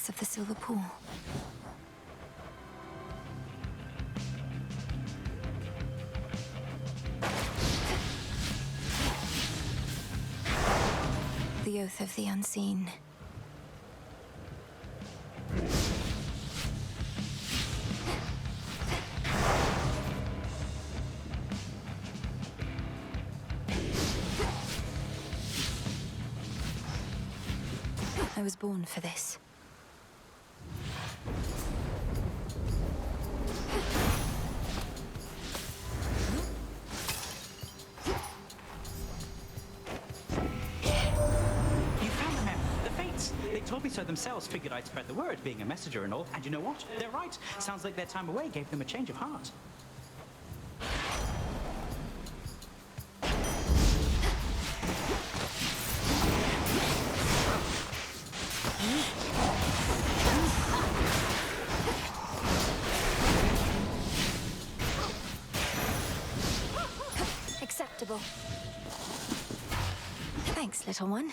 depths of the silver pool. The oath of the unseen. I was born for this. They told me so themselves, figured I'd spread the word, being a messenger and all. And you know what? They're right. Sounds like their time away gave them a change of heart. Acceptable. Thanks, little one.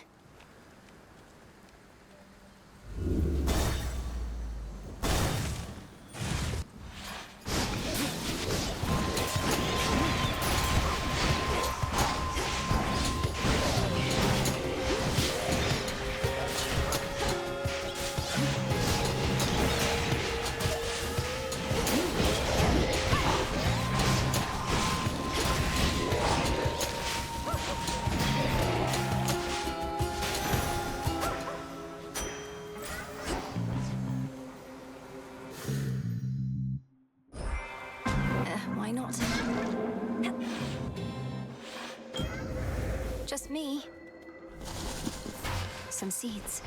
Why not? Just me. Some seeds.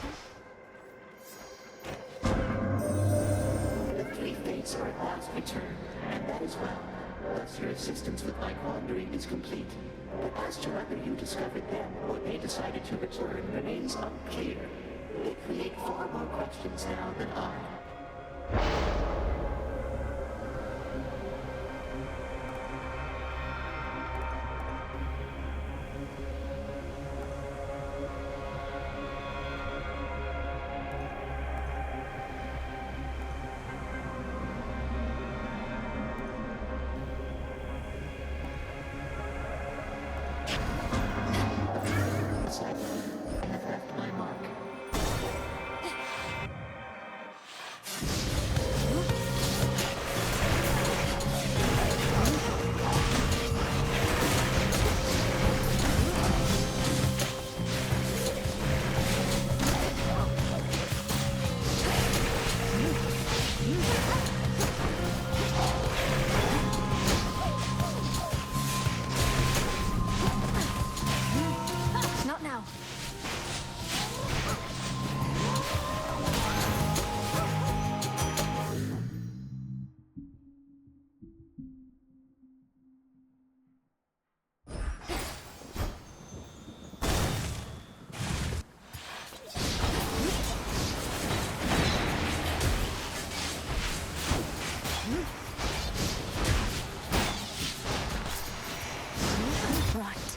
The three fates are at last returned, and that is well. Thus your assistance with my quandary is complete. But as to whether you discovered them or they decided to return remains unclear. They create far more questions now than I. I have left my mark. Not now. Right.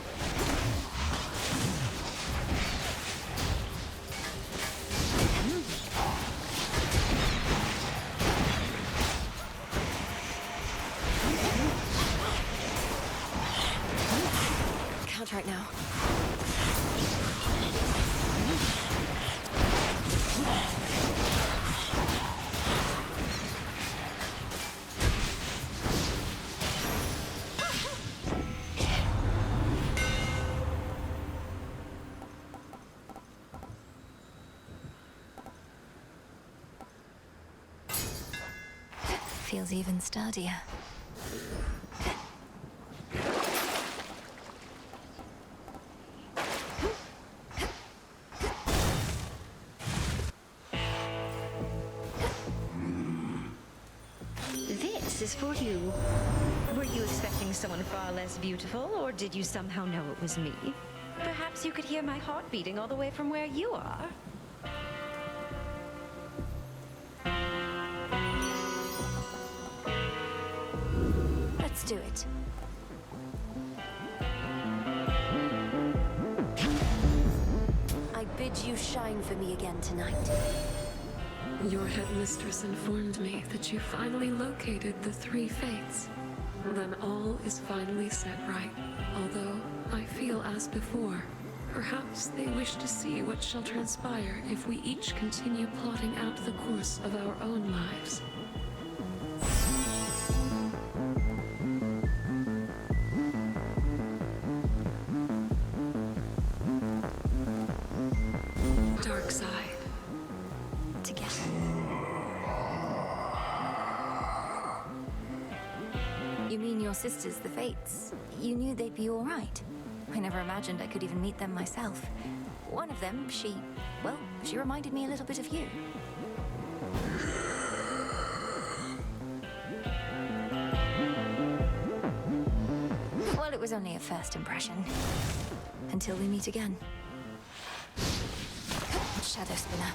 Can't right now. Feels even sturdier. This is for you. Were you expecting someone far less beautiful, or did you somehow know it was me? Perhaps you could hear my heart beating all the way from where you are. Let's do it. I bid you shine for me again tonight. Your headmistress informed me that you finally located the three fates. Then all is finally set right. Although I feel as before, perhaps they wish to see what shall transpire if we each continue plotting out the course of our own lives. Dark side. Together. You mean your sisters, the Fates? You knew they'd be all right? I never imagined I could even meet them myself. One of them, she reminded me a little bit of you. Well, it was only a first impression. Until we meet again. Shadow Spinner.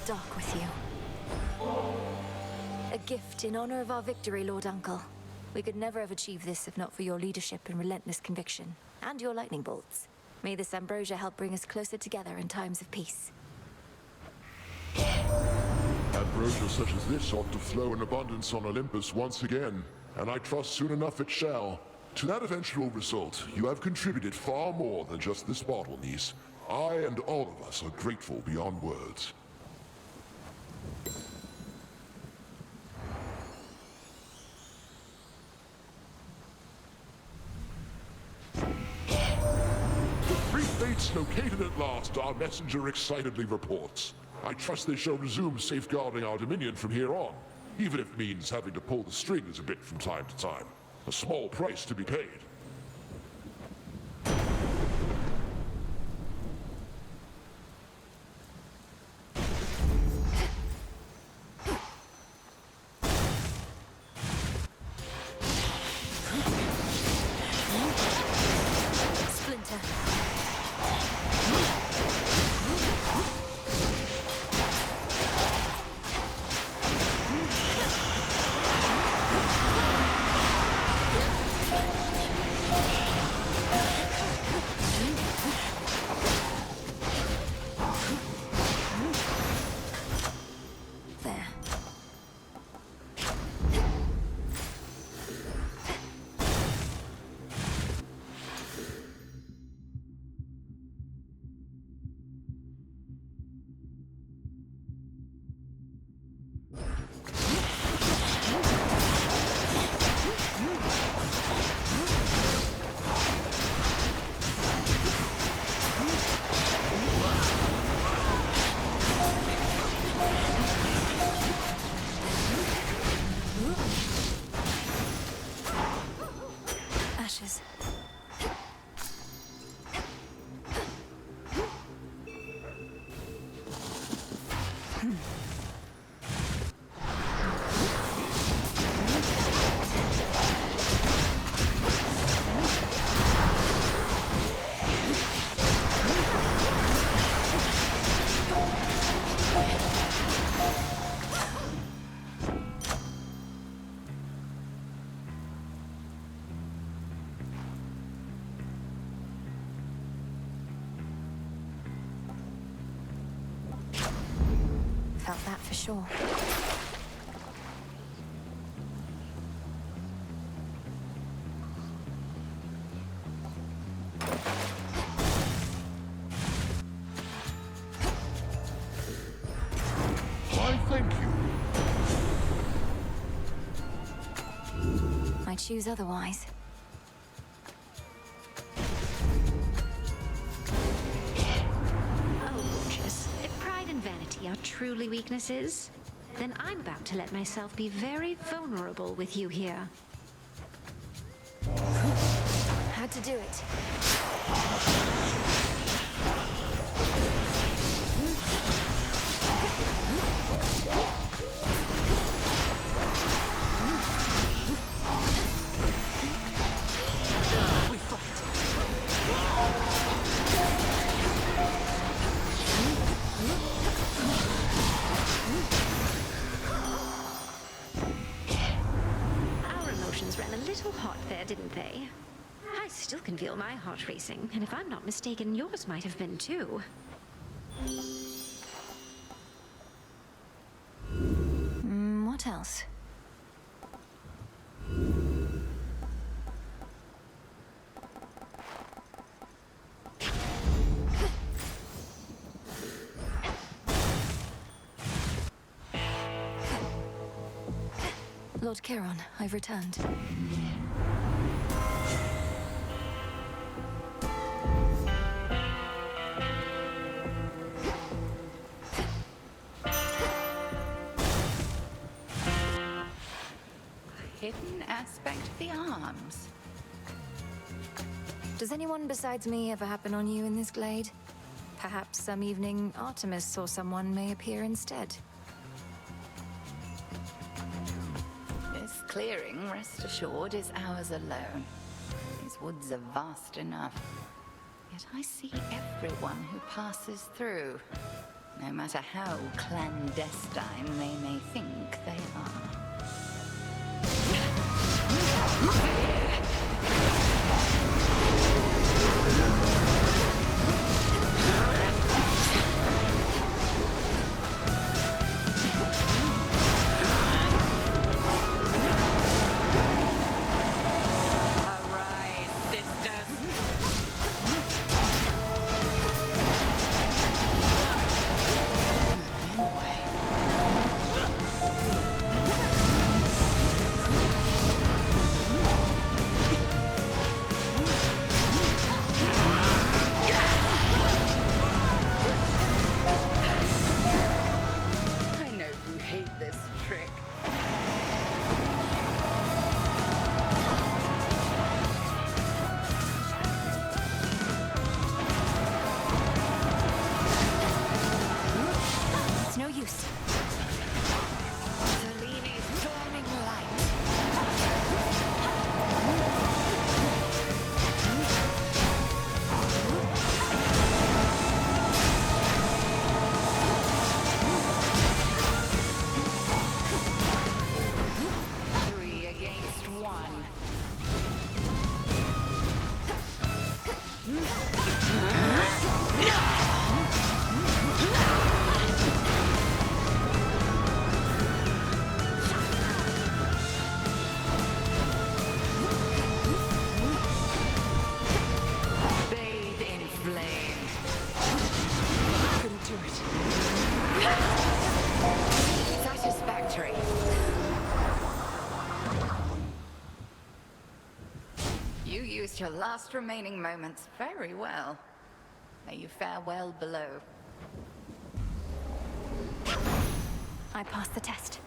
Dock with you. A gift in honor of our victory, Lord Uncle. We could never have achieved this if not for your leadership and relentless conviction, and your lightning bolts. May this ambrosia help bring us closer together in times of peace. Ambrosia such as this ought to flow in abundance on Olympus once again, and I trust soon enough it shall. To that eventual result, you have contributed far more than just this bottle, niece. I and all of us are grateful beyond words. Fates located at last, our messenger excitedly reports. I trust they shall resume safeguarding our dominion from here on, even if it means having to pull the strings a bit from time to time. A small price to be paid. Felt that for sure. Why, thank you. I choose otherwise. Are truly weaknesses, then I'm about to let myself be very vulnerable with you here. How Had to do it. Our emotions ran a little hot there, didn't they? I still can feel my heart racing, and if I'm not mistaken, yours might have been too. What else? Lord Chiron, I've returned. Hidden aspect of the arms. Does anyone besides me ever happen on you in this glade? Perhaps some evening Artemis or someone may appear instead. This clearing, rest assured, is ours alone. These woods are vast enough. Yet I see everyone who passes through, no matter how clandestine they may think they are. Your last remaining moments very well. May you fare well below. I passed the test.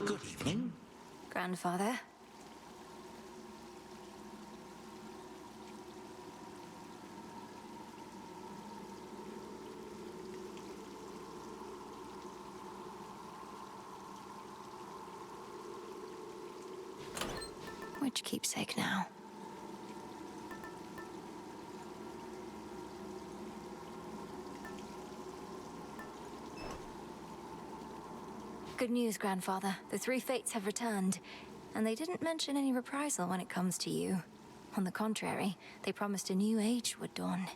Good evening. Grandfather. Which keepsake now? Good news, Grandfather. The three fates have returned, and they didn't mention any reprisal when it comes to you. On the contrary, they promised a new age would dawn.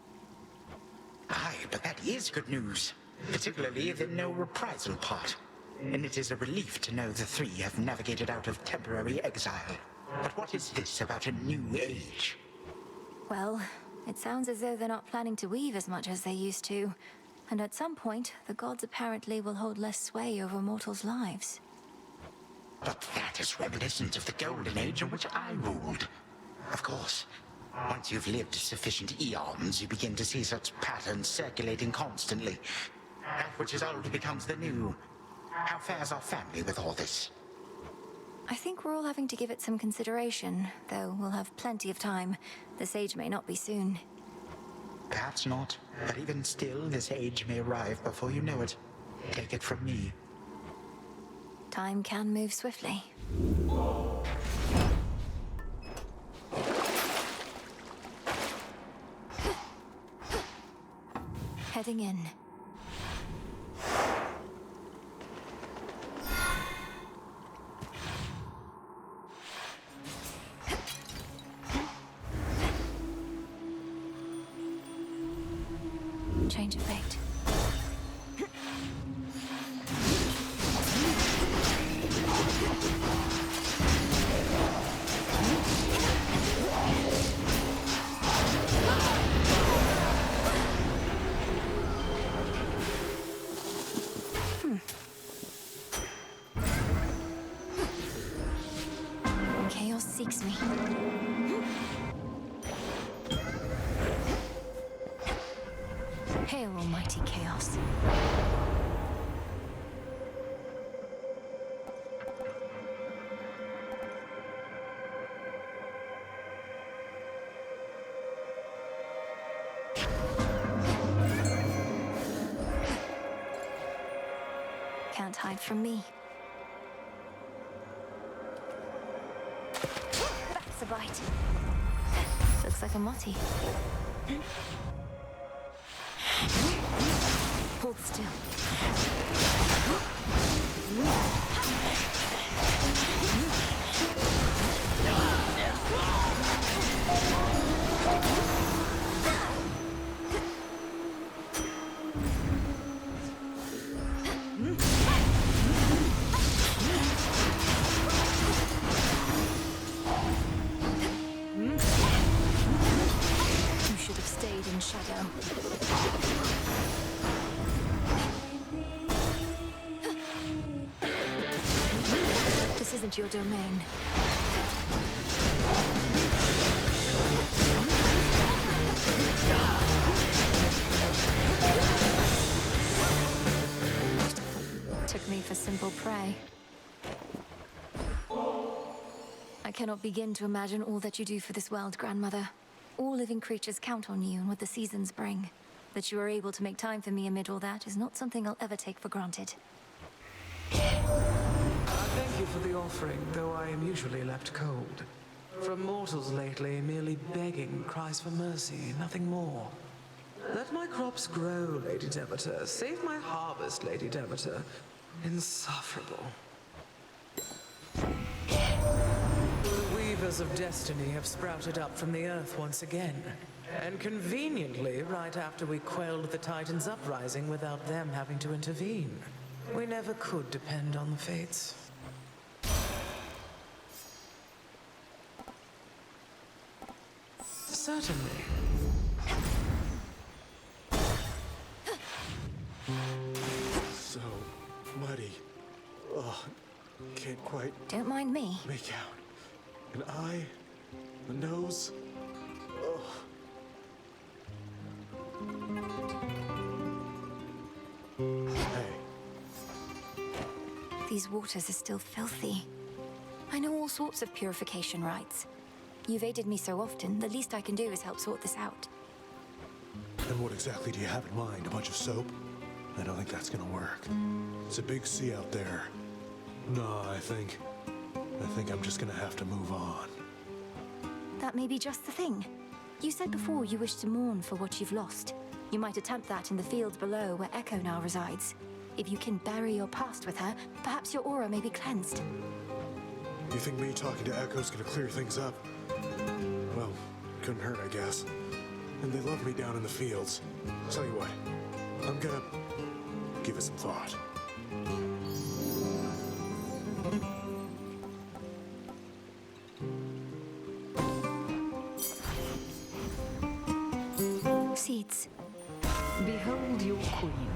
Aye, but that is good news, particularly the no reprisal part. And it is a relief to know the three have navigated out of temporary exile. But what is this about a new age? Well, it sounds as though they're not planning to weave as much as they used to. And at some point, the gods apparently will hold less sway over mortals' lives. But that is reminiscent of the golden age in which I ruled. Of course, once you've lived sufficient eons, you begin to see such patterns circulating constantly. That which is old becomes the new. How fares our family with all this? I think we're all having to give it some consideration, though we'll have plenty of time. This age may not be soon. Perhaps not, but even still, this age may arrive before you know it. Take it from me. Time can move swiftly. Heading in. Change of fate. Chaos seeks me. Hail, almighty chaos. Can't hide from me. That's a bite. Looks like a motty. Hold still. You should have stayed in shadow. This isn't your domain. Took me for simple prey. I cannot begin to imagine all that you do for this world, Grandmother. All living creatures count on you and what the seasons bring. That you are able to make time for me amid all that is not something I'll ever take for granted. Thank you for the offering, though I am usually left cold. From mortals lately, merely begging cries for mercy, nothing more. Let my crops grow, Lady Demeter. Save my harvest, Lady Demeter. Insufferable. The weavers of destiny have sprouted up from the earth once again. And conveniently, right after we quelled the Titan's uprising without them having to intervene. We never could depend on the fates. Certainly. So muddy. Oh, can't quite Don't mind me. make out. An eye, a nose. Oh. Hey, These waters are still filthy. I know all sorts of purification rites. You've aided me so often, the least I can do is help sort this out. and what exactly do you have in mind? A bunch of soap? I don't think that's gonna work. It's a big sea out there. No, I think I'm just gonna have to move on. That may be just the thing. You said before you wish to mourn for what you've lost. You might attempt that in the fields below where Echo now resides. If you can bury your past with her, perhaps your aura may be cleansed. You think me talking to Echo's gonna clear things up? Well, couldn't hurt, I guess. And they love me down in the fields. Tell you what, I'm gonna give it some thought. Seeds. Behold your queen.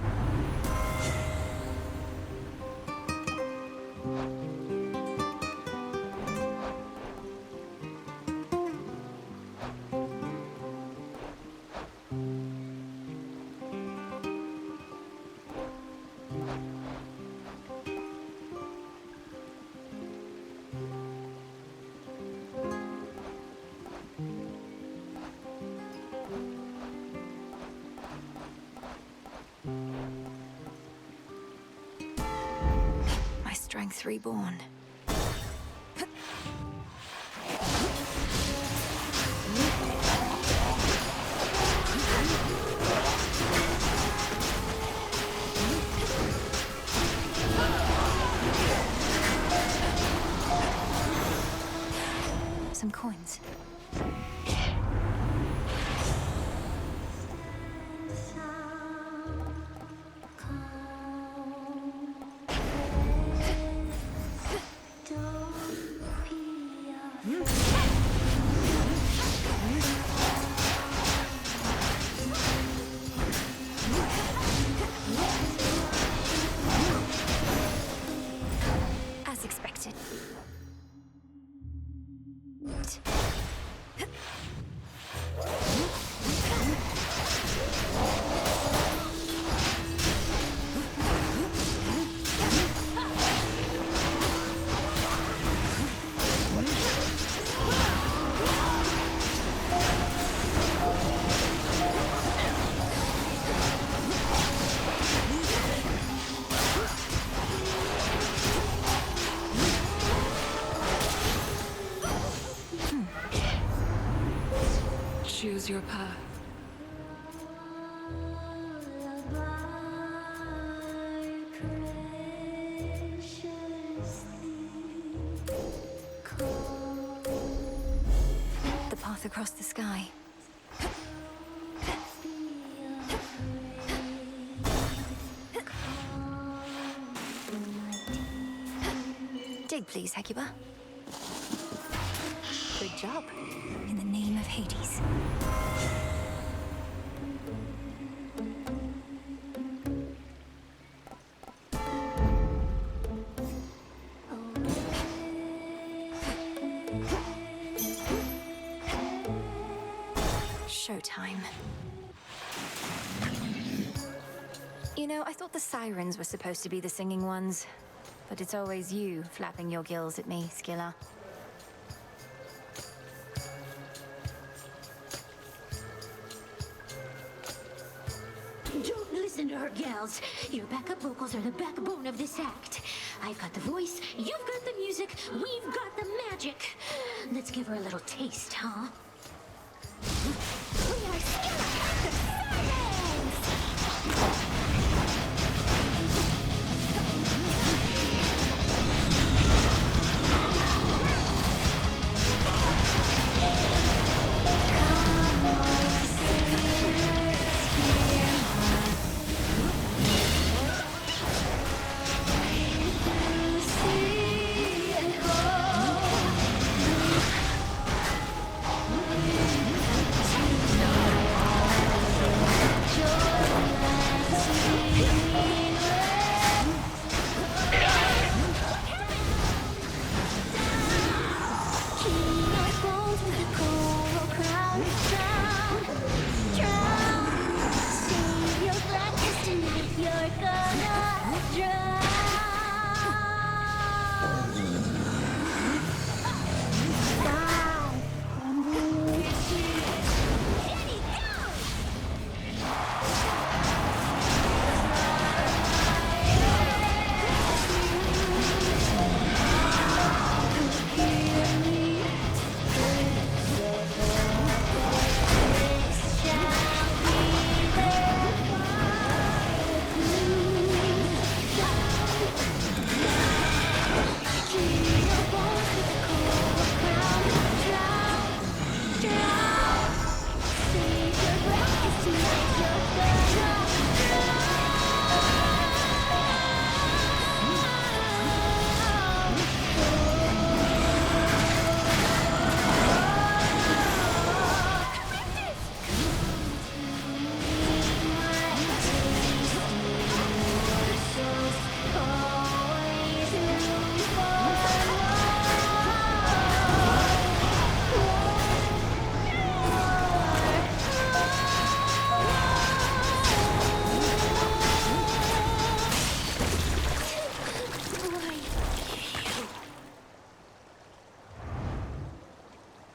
Strength reborn. Some coins. As expected. Choose your path. The path across the sky. Dig, please, Hecuba. Good job. In the name of Hades. Showtime. You know, I thought the sirens were supposed to be the singing ones. But it's always you flapping your gills at me, Skilla. Don't listen to her, gals. Your backup vocals are the backbone of this act. I've got the voice, you've got the music, we've got the magic. Let's give her a little taste, huh? We are Skilla, the Sirens!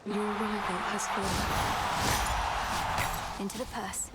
Your rival has fallen. Into the purse.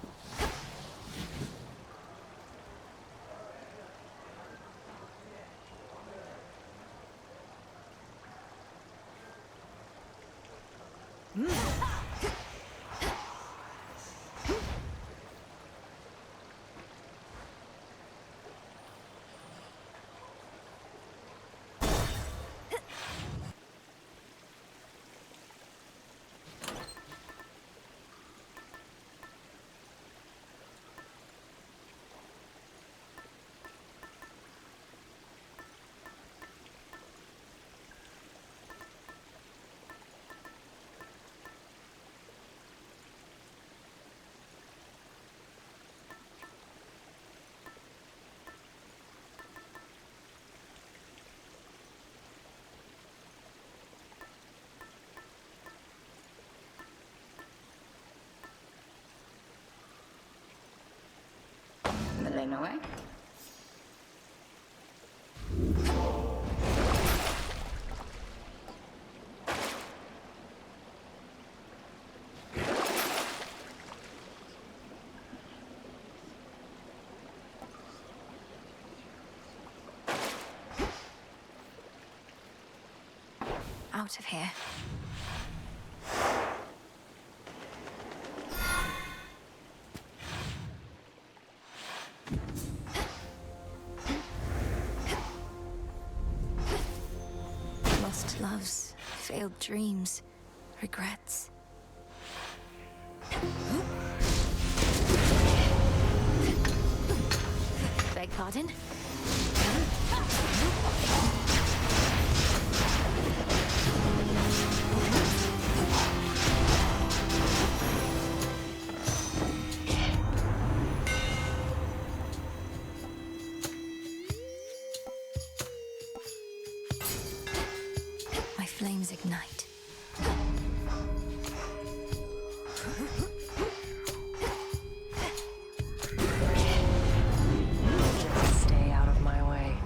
Milling away. Out of here. Lost loves, failed dreams, regrets. Beg pardon? My flames ignite. Just stay out of my way.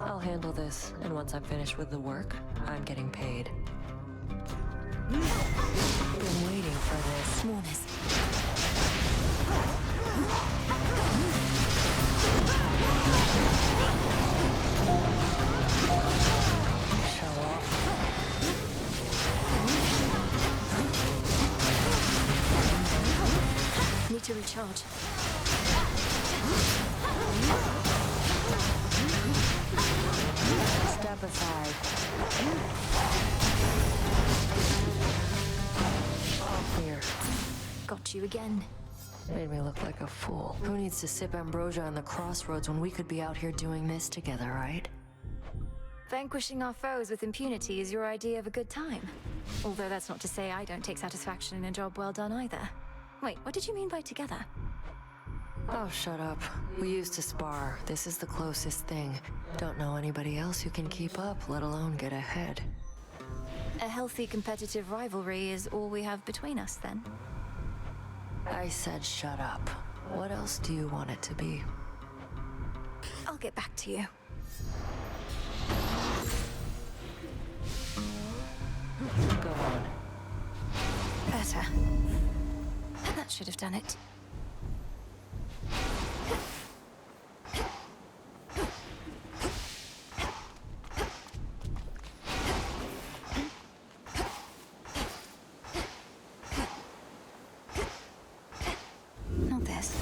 I'll handle this, and once I'm finished with the work, I'm getting paid. Been waiting for this. Mourners. Show off. Need to recharge. Step aside. Off here. Got you again. Made me look like a fool. Who needs to sip ambrosia on the crossroads when we could be out here doing this together, right? Vanquishing our foes with impunity is your idea of a good time. Although that's not to say I don't take satisfaction in a job well done either. Wait, what did you mean by together? Oh, shut up. We used to spar. This is the closest thing. Don't know anybody else who can keep up, let alone get ahead. A healthy competitive rivalry is all we have between us, then? I said shut up. What else do you want it to be? I'll get back to you. Go on. Better. That should have done it. Not this.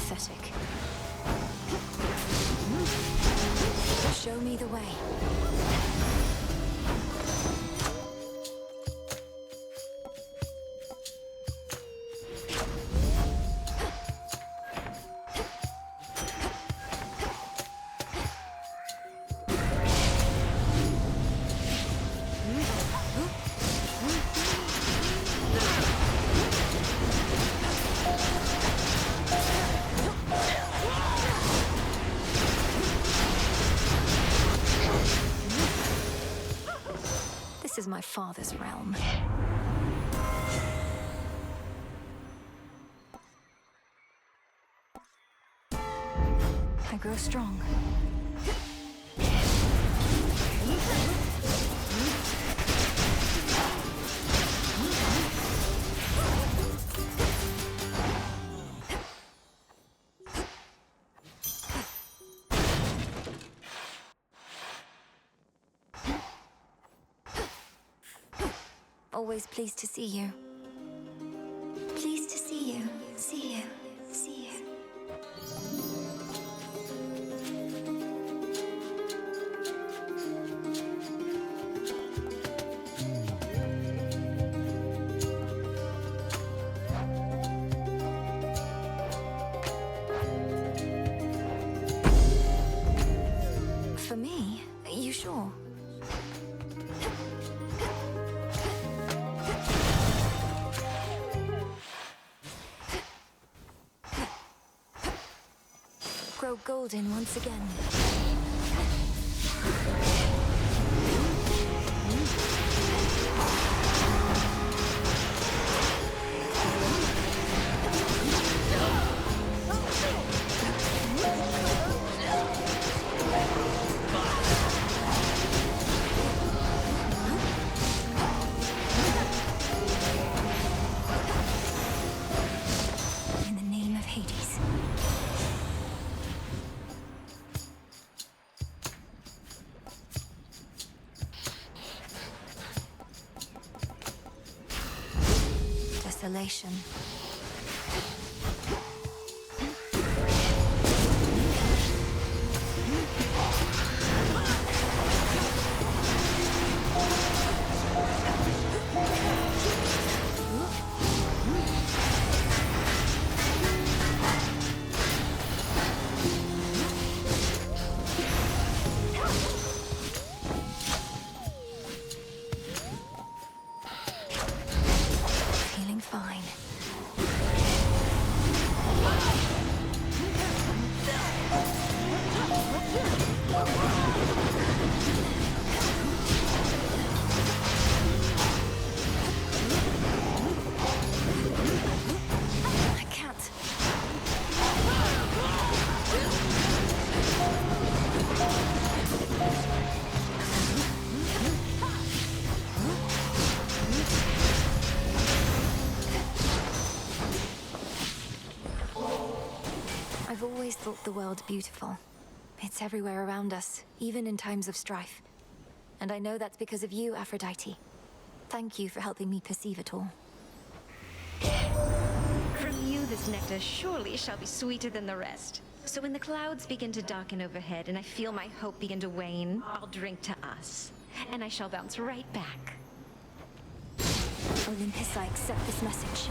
Pathetic. Show me the way. This is my father's realm. I grow strong. Always pleased to see you. Pleased to see you. See you. See you. For me? Are you sure? Grow golden once again. In the name of Hades. Desolation. Feeling fine. I can't. I've always thought the world beautiful. It's everywhere around us, even in times of strife. And I know that's because of you, Aphrodite. Thank you for helping me perceive it all. From you, this nectar surely shall be sweeter than the rest. So when the clouds begin to darken overhead and I feel my hope begin to wane, I'll drink to us. And I shall bounce right back. Olympus, I accept this message.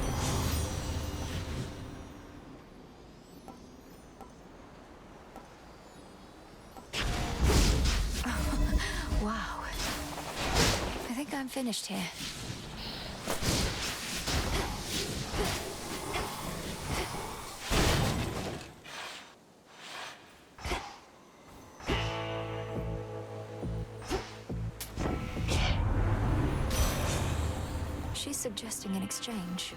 Wow. I think I'm finished here. She's suggesting an exchange.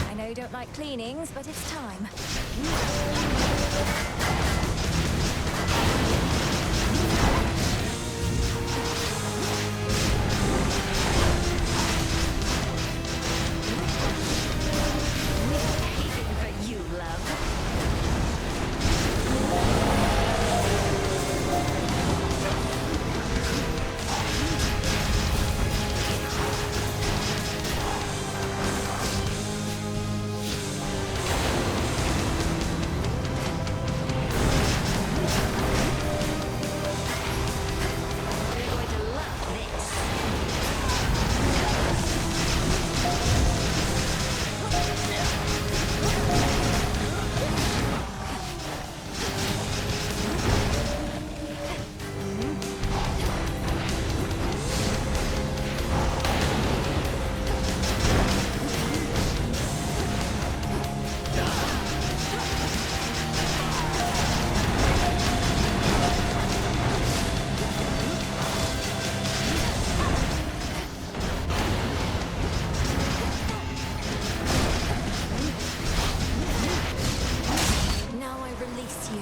I know you don't like cleanings, but it's time. Even for you, love. You're going to love this. Now I release you.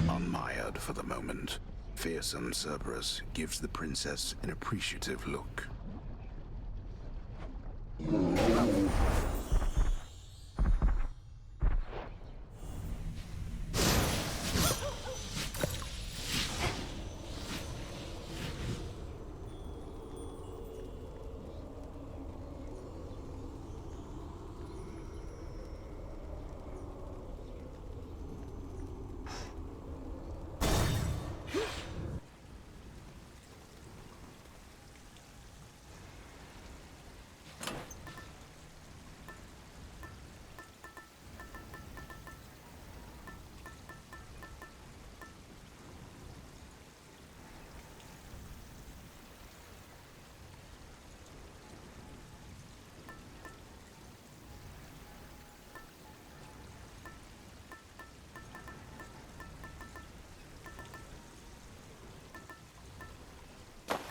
Unmired for the moment. fearsome Cerberus gives the princess an appreciative look.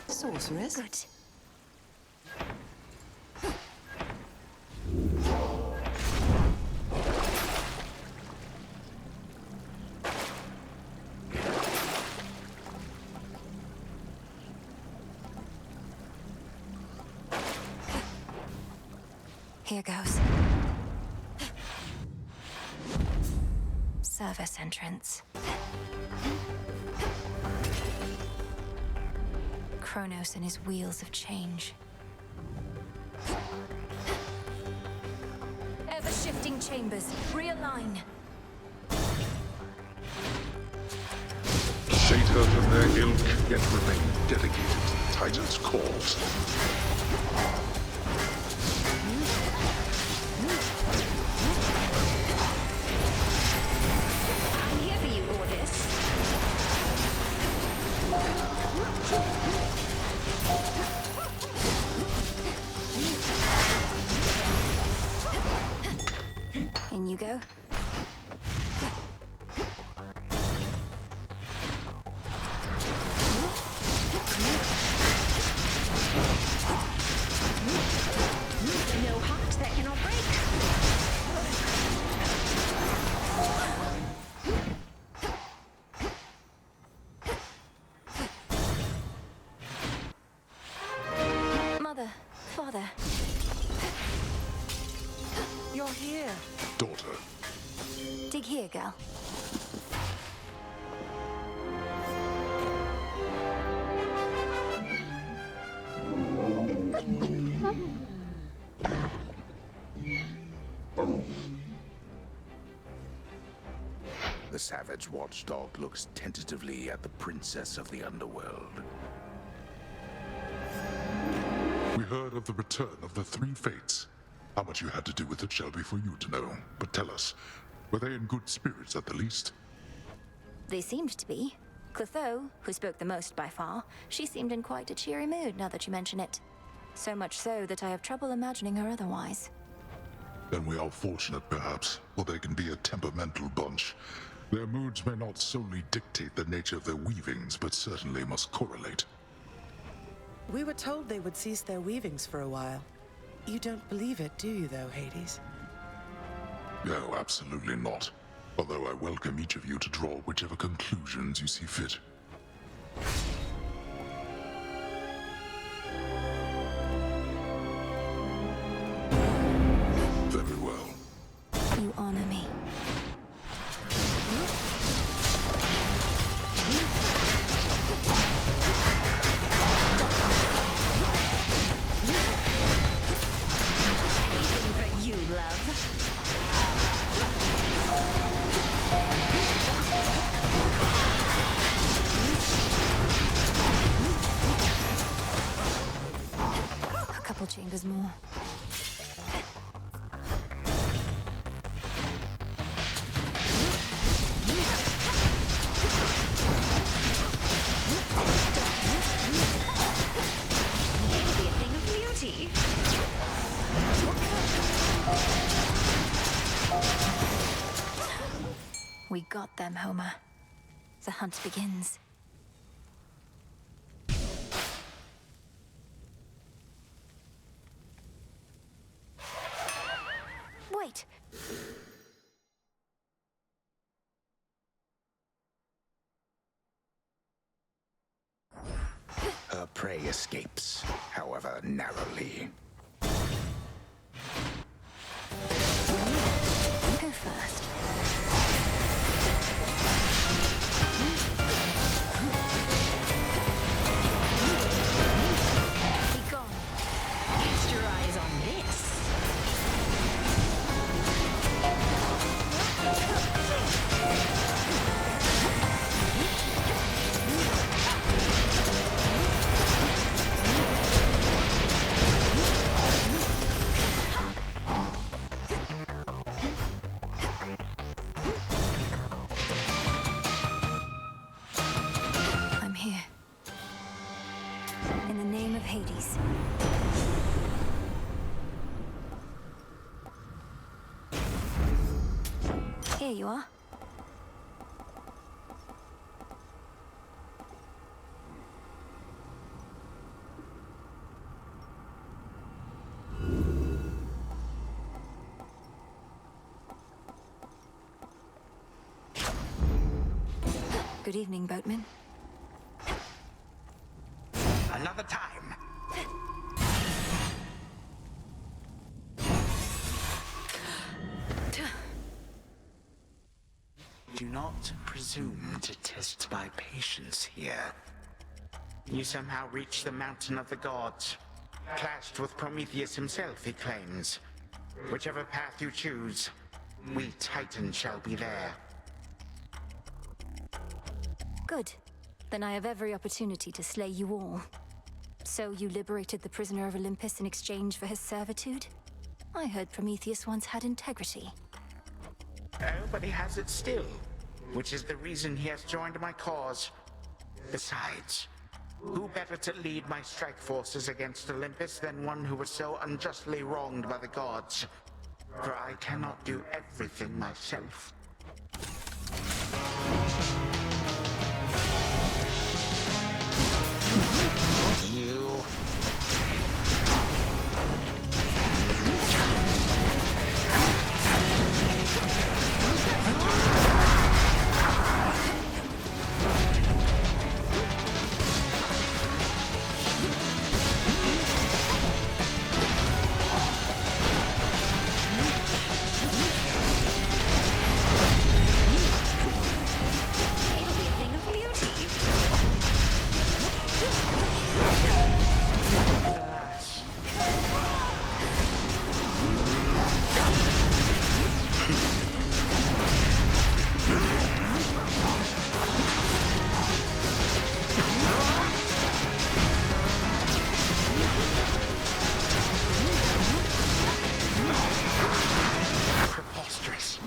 Sorceress? Good. Here goes. Service entrance. Kronos and his wheels of change. Ever-shifting chambers, realign. Satyr of their ilk, yet remain dedicated to the Titan's cause. I'm here for you, Ordis. In you go. No heart that cannot break. Mother, father. You're here. Daughter, Dig here, girl. The savage watchdog looks tentatively at the princess of the underworld. we heard of the return of the three fates. How much you had to do with it shall be for you to know. But tell us, were they in good spirits at the least? They seemed to be. Clotho, who spoke the most by far, she seemed in quite a cheery mood now that you mention it. So much so that I have trouble imagining her otherwise. Then we are fortunate, perhaps, for they can be a temperamental bunch. Their moods may not solely dictate the nature of their weavings, but certainly must correlate. We were told they would cease their weavings for a while. You don't believe it, do you, though, Hades? No, absolutely not. Although I welcome each of you to draw whichever conclusions you see fit. Very well. You honor me. Anything but you, love. A couple chambers more. It'll be a thing of beauty. We got them, Homer. The hunt begins. Wait! prey escapes, however narrowly. Go first. Be gone. Cast your eyes on this. I'm here. In the name of Hades. Here you are. Good evening, boatman. Another time. Do not presume to test my patience here. You somehow reached the mountain of the gods. Clashed with Prometheus himself, he claims. Whichever path you choose, we Titans shall be there. Good. Then I have every opportunity to slay you all. So you liberated the prisoner of Olympus in exchange for his servitude? I heard Prometheus once had integrity. Oh, but he has it still, which is the reason he has joined my cause. Besides, who better to lead my strike forces against Olympus than one who was so unjustly wronged by the gods? For I cannot do everything myself. You... It'll be a thing of beauty. Preposterous.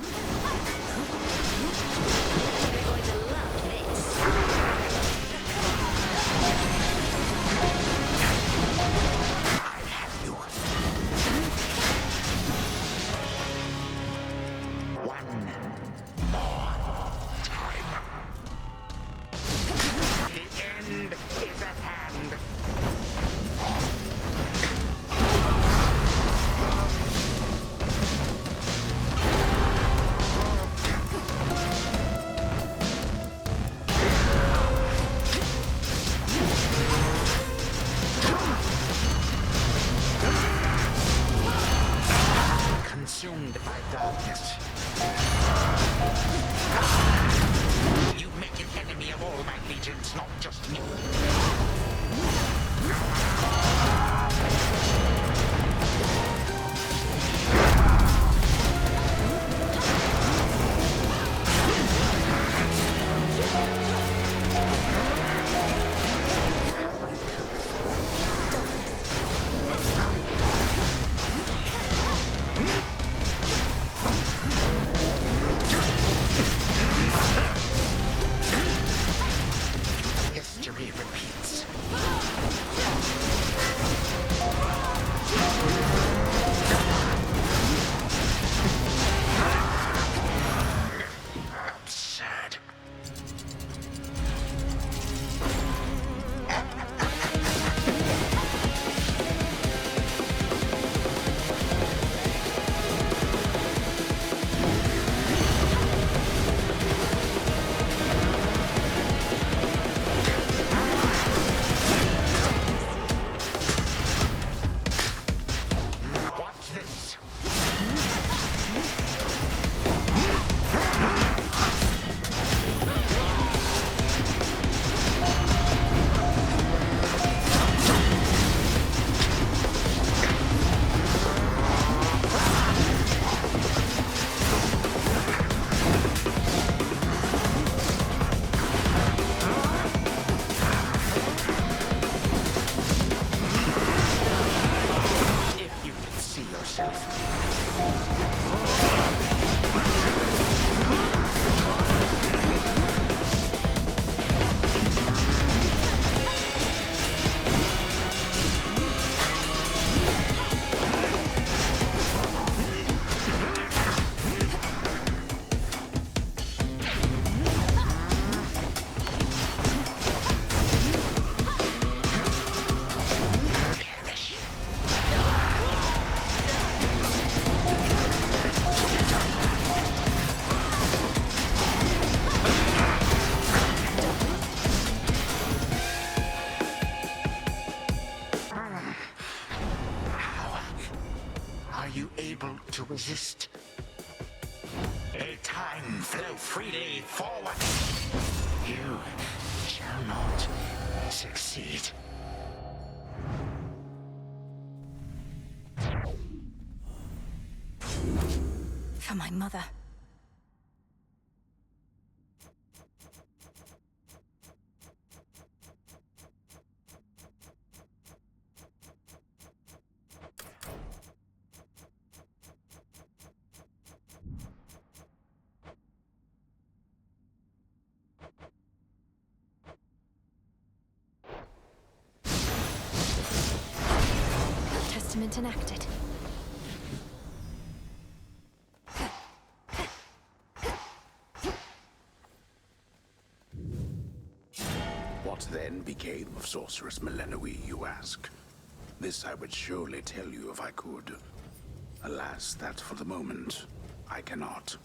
You're going to love this. I have you. One more time. The end is at hand. Consumed by darkness. You make an enemy of all my legions, not just me. History repeats. Are you able to resist? A time flow freely forward. You shall not succeed. For my mother. Testament enacted. What then became of Sorceress Melenoe, you ask? This I would surely tell you if I could. Alas, that for the moment, I cannot.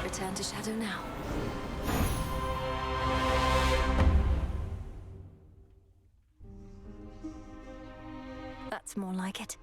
Return to Shadow now. That's more like it.